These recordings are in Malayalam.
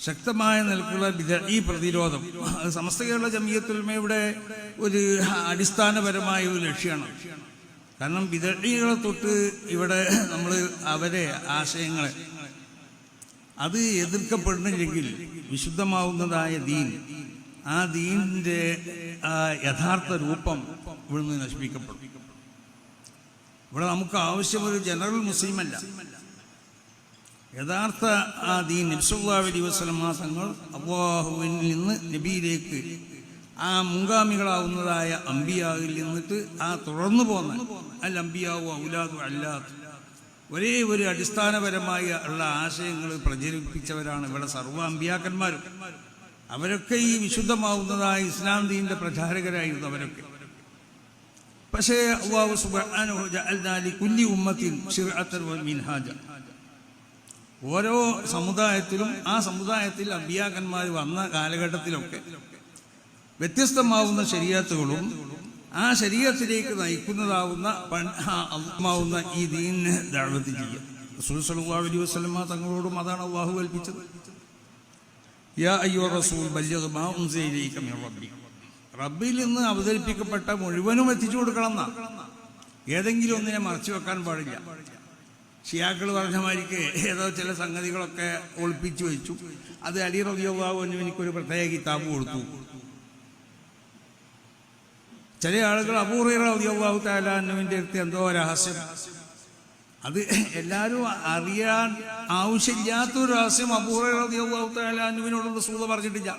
ശക്തമായ നിലക്കുള്ള ഈ പ്രതിരോധം അത് സമസ്ത കേരള ജമിയത്തുൽ ഉലമയുടെ ഒരു അടിസ്ഥാനപരമായ ഒരു ലക്ഷ്യമാണ്. കാരണം ബിദഈകളെ തൊട്ട് ഇവിടെ നമ്മൾ അവരെ ആശയങ്ങളെ അത് എതിർക്കപ്പെടുന്നില്ലെങ്കിൽ വിശുദ്ധമാവുന്നതായ ദീൻ, ആ ദീനിൻ്റെ യഥാർത്ഥ രൂപം ഇവിടുന്ന് നശിപ്പിക്കപ്പെടും. ഇവിടെ നമുക്ക് ആവശ്യം ഒരു ജനറൽ മുസ്ലിമല്ല, യഥാർത്ഥ ആ ദീൻ നബി സല്ലല്ലാഹു അലൈഹി വസല്ലം തങ്ങൾ അല്ലാഹുവിൽ നിന്ന് നബിയിലേക്ക് ആ മുൻഗാമികളാവുന്നതായ അംബിയാവിൽ നിന്നിട്ട് ആ തുടർന്നു പോന്ന അൽ അംബിയാവു ഔലാദു അല്ലാത്ത് ഒരേ ഒരു അടിസ്ഥാനപരമായ ഉള്ള ആശയങ്ങൾ പ്രചരിപ്പിച്ചവരാണ് ഇവിടെ സർവ്വ അമ്പിയാക്കന്മാരും. അവരൊക്കെ ഈ വിശുദ്ധമാവുന്നതായ ഇസ്ലാം ദീനിന്റെ പ്രചാരകരായിരുന്നു അവരൊക്കെ. പക്ഷേ അല്ലാഹു സുബ്ഹാനഹു ജഅൽനാ ലികുല്ലി ഉമ്മത്തിൻ ശിർഅത്തൻ വ മിൻഹാജ, ഓരോ സമുദായത്തിലും ആ സമുദായത്തിൽ അമ്പിയാക്കന്മാർ വന്ന കാലഘട്ടത്തിലൊക്കെ വ്യത്യസ്തമാവുന്ന ശരീഅത്തുകളും ആ ശരീഅത്തിലേക്ക് നയിക്കുന്നതാവുന്ന ഈ ദീനിനെ ദഅവത്ത് ചെയ്യുക. റസൂൽ സല്ലല്ലാഹു അലൈഹി വസല്ലം തങ്ങളോടും അതാണ് അല്ലാഹു കൽപ്പിച്ചത്. യാ അയ്യുഹർ റസൂൽ ബല്ലിഗ് മാ ഉൻസില ഇലൈക മിർ റബ്ബിക, റബ്ബിൽ നിന്ന് അവതരിപ്പിക്കപ്പെട്ട മുഴുവനും എത്തിച്ചു കൊടുക്കണം എന്നാ, ഏതെങ്കിലും ഒന്നിനെ മറച്ചു വെക്കാൻ പാടില്ല. ഷിയാക്കൾ പറഞ്ഞ മാതിരിക്ക് ഏതോ ചില സംഗതികളൊക്കെ ഒളിപ്പിച്ചു വെച്ചു. അത് അലി റളിയല്ലാഹു അൻഹു എനിക്കൊരു പ്രത്യേക കിതാബ് കൊടുത്തു. ചില ആളുകൾ അബൂ ഹുറൈറ റളിയല്ലാഹു തആല അൻഹുവിന്റെ അടുത്ത് എന്തോ രഹസ്യം, അത് എല്ലാവരും അറിയാൻ ആവശ്യമില്ലാത്തൊരു രഹസ്യം അബൂ ഹുറൈറ റളിയല്ലാഹു തആല അൻഹുവിനോട് റസൂൽ പറഞ്ഞിട്ടില്ല.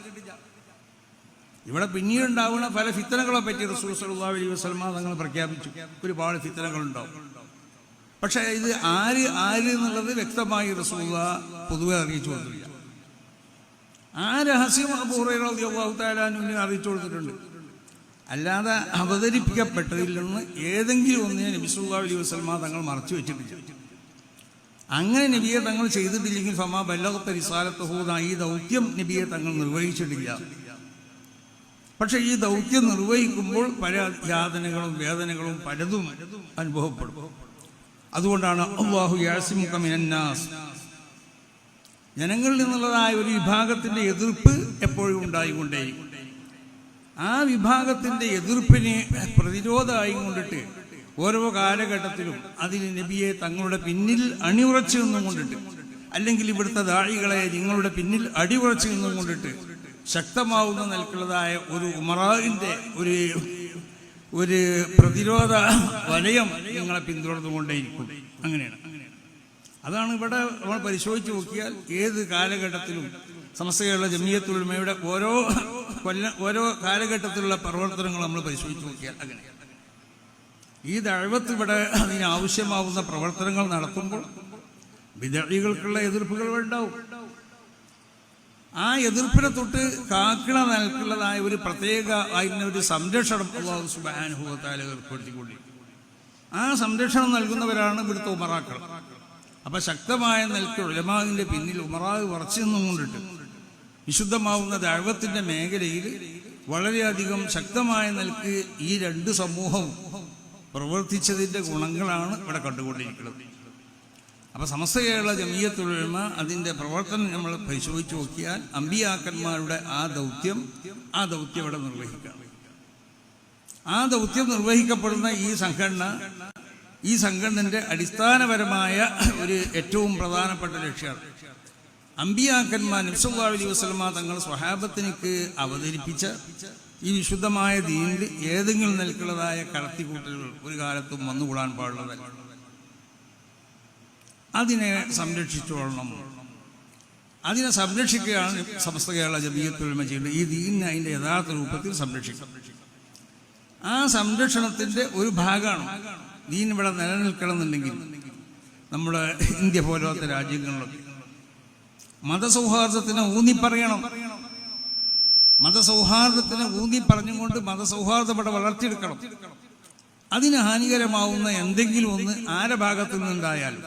ഇവിടെ പിന്നീട് ഉണ്ടാവുന്ന പല ഫിത്തനകളെ പറ്റി റസൂൽ സല്ലല്ലാഹു അലൈഹി വസല്ലം തങ്ങൾ പ്രഖ്യാപിച്ചു. ഒരുപാട് ഫിത്തനകളുണ്ടാവും. പക്ഷേ ഇത് ആര് എന്നുള്ളത് വ്യക്തമായി റസൂലുള്ളാഹി പൊതുവെ അറിയിച്ചു കൊടുത്തില്ല. ആ രഹസ്യം അബൂ ഹുറൈറ റളിയല്ലാഹു തആല അൻഹുവിനെ അറിയിച്ചു കൊടുത്തിട്ടുണ്ട്. അല്ലാതെ അവതരിപ്പിക്കപ്പെട്ടതിൽ നിന്ന് ഏതെങ്കിലും ഒന്നിനെ നബി സല്ലല്ലാഹു അലൈഹി വസല്ലം തങ്ങൾ മറച്ചു വെച്ചിട്ടില്ല. അങ്ങനെ നബിയെ തങ്ങൾ ചെയ്തിട്ടില്ലെങ്കിൽ ഫമാ ബല്ലഗത റിസാലത്തുഹു, ഈ ദൗത്യം നബിയെ തങ്ങൾ നിർവഹിച്ചിട്ടില്ല. പക്ഷെ ഈ ദൗത്യം നിർവഹിക്കുമ്പോൾ പല യാതനകളും വേദനകളും പലതും അനുഭവപ്പെടും. അതുകൊണ്ടാണ് അല്ലാഹു യഅസിമുക മിനന്നാസ്, ജനങ്ങളിൽ നിന്നുള്ളതായ ഒരു വിഭാഗത്തിന്റെ എതിർപ്പ് എപ്പോഴും ഉണ്ടായിക്കൊണ്ടേയിരിക്കും. ആ വിഭാഗത്തിന്റെ എതിർപ്പിന് പ്രതിരോധമായി കൊണ്ടിട്ട് ഓരോ കാലഘട്ടത്തിലും അതിന് നബിയെ തങ്ങളുടെ പിന്നിൽ അണിയുറച്ചു നിന്നും കൊണ്ടിട്ട്, അല്ലെങ്കിൽ ഇവിടുത്തെ ദാഴികളെ നിങ്ങളുടെ പിന്നിൽ അടിയുറച്ചു നിന്നും കൊണ്ടിട്ട് ശക്തമാവുന്ന നിലക്കുള്ളതായ ഒരു ഉമറാവിന്റെ ഒരു പ്രതിരോധ വലയം നിങ്ങളെ പിന്തുടർന്നുകൊണ്ടേയിരിക്കും. അങ്ങനെയാണ്. അതാണ് ഇവിടെ നമ്മൾ പരിശോധിച്ച് നോക്കിയാൽ ഏത് കാലഘട്ടത്തിലും സമസ്ത കേരള ജമിയത്തുൽ ഉലമയുടെ ഓരോ കാലഘട്ടത്തിലുള്ള പ്രവർത്തനങ്ങൾ നമ്മൾ പരിശോധിച്ച് നോക്കിയാൽ അങ്ങനെ ഈ ദഅവത്ത് ഇവിടെ അതിനാവശ്യമാവുന്ന പ്രവർത്തനങ്ങൾ നടത്തുമ്പോൾ ബിദ്അഈകൾക്കുള്ള എതിർപ്പുകൾ ഉണ്ടാവും. ആ എതിർപ്പിനെ തൊട്ട് കാക്കണ നിലക്കുള്ളതായ ഒരു പ്രത്യേക അതിനൊരു സംരക്ഷണം അല്ലാഹു സുബ്ഹാനഹു വ തആല ഏർപ്പെടുത്തിക്കൊണ്ടിരിക്കും. ആ സംരക്ഷണം നൽകുന്നവരാണ് ഇവിടുത്തെ ഉമറാക്കൾ. അപ്പൊ ശക്തമായ നിലക്ക് ഉലമാവിന്റെ പിന്നിൽ ഉമറാവ് ഉറച്ചു നിന്നുകൊണ്ടിട്ട് വിശുദ്ധമാവുന്ന ദഅവത്തിന്റെ മേഖലയിൽ വളരെയധികം ശക്തമായ നിലക്ക് ഈ രണ്ട് സമൂഹവും പ്രവർത്തിച്ചതിന്റെ ഗുണങ്ങളാണ് ഇവിടെ കണ്ടുകൊണ്ടിരിക്കുന്നത്. അപ്പൊ സമസ്ത കേരള ജമിയത്തുൽ ഉലമ അതിന്റെ പ്രവർത്തനം നമ്മൾ പരിശോധിച്ച് നോക്കിയാൽ അമ്പിയാക്കന്മാരുടെ ആ ദൗത്യം ഇവിടെ നിർവഹിക്കാം. ആ ദൗത്യം നിർവഹിക്കപ്പെടുന്ന ഈ സംഘടനന്റെ അടിസ്ഥാനപരമായ ഒരു ഏറ്റവും പ്രധാനപ്പെട്ട ലക്ഷ്യമാണ് അമ്പിയാക്കന്മാർ നബി സല്ലല്ലാഹു അലൈഹി വസല്ലം തങ്ങൾ സ്വഹാബത്തിനിക്ക് അവതരിപ്പിച്ച ഈ വിശുദ്ധമായ ദീനിൽ ഏതെങ്കിലും നിലക്കുള്ളതായ കടത്തിക്കൂട്ടലുകൾ ഒരു കാലത്തും വന്നുകൂടാൻ പാടുള്ളതല്ല. അതിനെ സംരക്ഷിച്ചോളണം. അതിനെ സംരക്ഷിക്കുകയാണ് സമസ്ത കേരള ജമിയത്തുൽ ഉലമ ചെയ്യുന്നത്. ഈ ദീനിനെ അതിൻ്റെ യഥാർത്ഥ രൂപത്തിൽ സംരക്ഷിക്കണം. ആ സംരക്ഷണത്തിൻ്റെ ഒരു ഭാഗമാണ് ദീൻ ഇവിടെ നിലനിൽക്കണം എന്നുണ്ടെങ്കിൽ നമ്മുടെ ഇന്ത്യ പോലത്തെ രാജ്യങ്ങളിലൊക്കെ മതസൗഹാർദ്ദത്തിനെ ഊന്നിപ്പറയണം. മതസൗഹാർദ്ദത്തിനെ ഊന്നി പറഞ്ഞുകൊണ്ട് മതസൗഹാർദ്ദം ഇവിടെ വളർത്തിയെടുക്കണം. അതിന് ഹാനികരമാവുന്ന എന്തെങ്കിലും ഒന്ന് ആരെ ഭാഗത്തു നിന്നുണ്ടായാലും